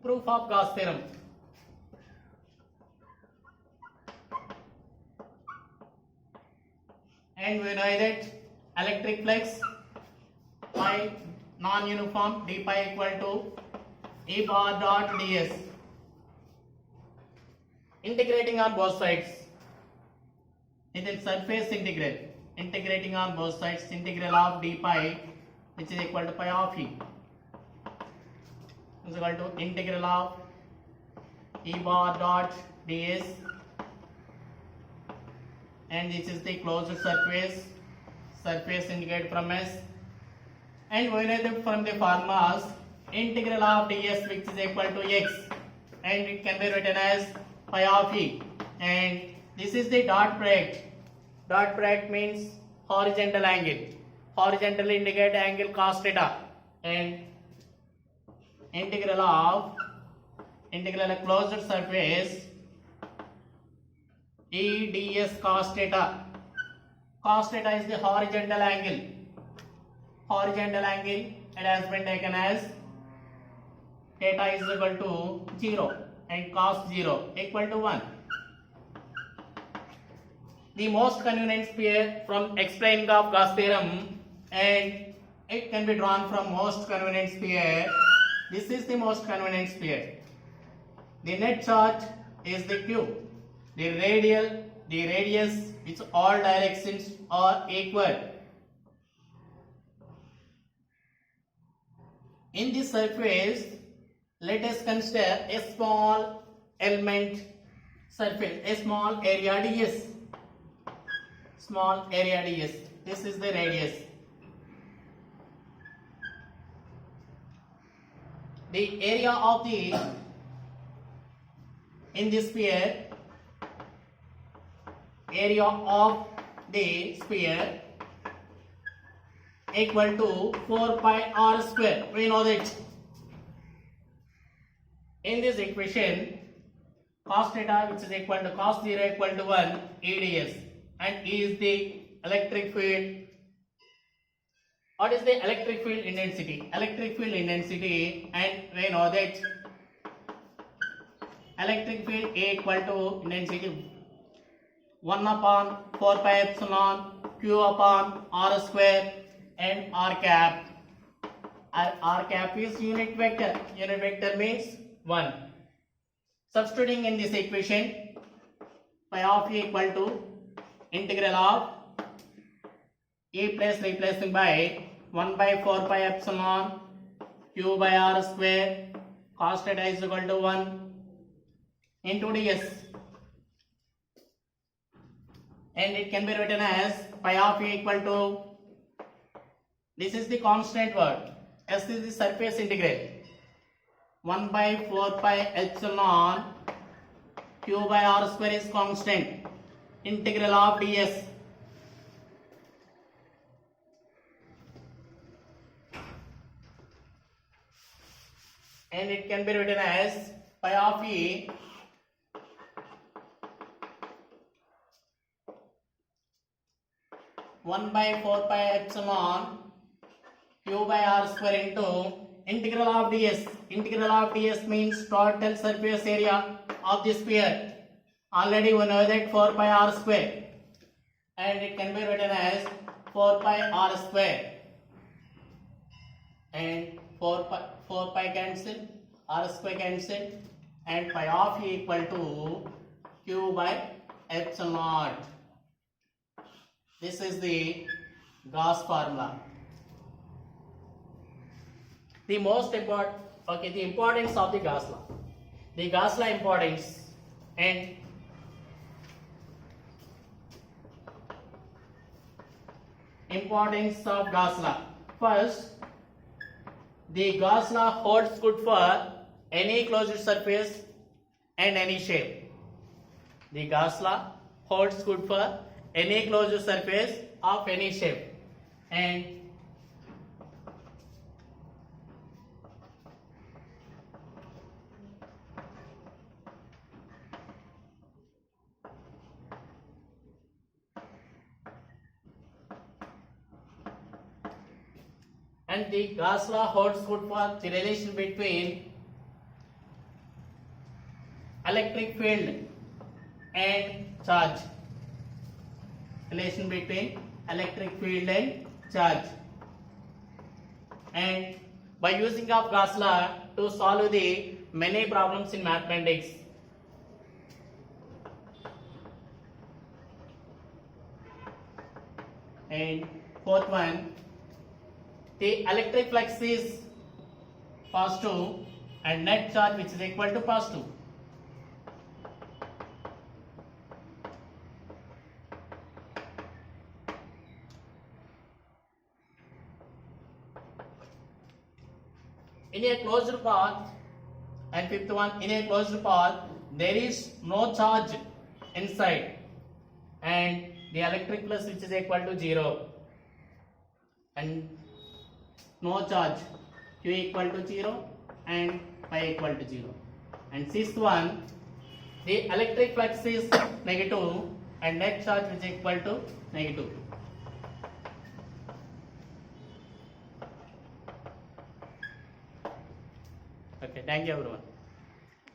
Proof of Gauss theorem. And we know that electric flux pi non-uniform d pi equal to E bar dot ds. Integrating on both sides. It is surface integral. Integrating on both sides, integral of d pi, which is equal to pi of E, is equal to integral of E bar dot ds, and this is the closed surface, surface integrated from S, and we know that from the formulas, integral of ds which is equal to x, and it can be written as pi of E, and this is the dot product. Dot product means horizontal angle, horizontally indicate angle cos theta, and integral of a closed surface E ds cos theta. Cos theta is the horizontal angle. Horizontal angle, it has been taken as theta is equal to 0 and cos 0 equal to 1. The most convenient sphere from explaining of Gauss theorem, and it can be drawn from most convenient sphere. This is the most convenient sphere. The net charge is the q. The radius, which all directions are equal. In this surface, let us consider a small element surface, a small area ds. Small area ds. This is the radius. The area of the in this sphere, area of the sphere equal to 4 pi r square. We know that in this equation, cos theta which is equal to cos 0 equal to 1 eds, and E is the electric field. What is the electric field intensity? Electric field intensity, and we know that electric field A equal to intensity 1 upon 4 pi epsilon q upon r square and r cap. R cap is unit vector. Unit vector means 1. Substituting in this equation, pi of E equal to integral of E plus replacing by 1 by 4 pi epsilon q by r square cos theta is equal to 1 into ds, and it can be written as pi of E equal to, this is the constant word, S is the surface integral, 1 by 4 pi epsilon q by r square is constant, integral of ds, and it can be written as pi of E one by 4 pi epsilon q by r square into integral of ds. Integral of ds means total surface area of the sphere. Already we know that 4 pi r square, and it can be written as 4 pi r square, and 4 pi cancel, r square cancel, and pi of E equal to q by epsilon. This is the Gauss formula. The most important, the importance of the Gauss law. The Gauss law importance, and importance of Gauss law. First, the Gauss law holds good for any closed surface and any shape. The Gauss law holds good for any closed surface of any shape, and the Gauss law holds good for the relation between electric field and charge. Relation between electric field and charge. And by using of Gauss law to solve the many problems in mathematics. And fourth one, the electric flux is positive and net charge which is equal to positive. In a closed path, and fifth one, in a closed path there is no charge inside and the electric flux which is equal to 0 and no charge, Q equal to 0 and pi equal to 0. And sixth one, the electric flux is negative and net charge which is equal to negative. Okay, thank you everyone.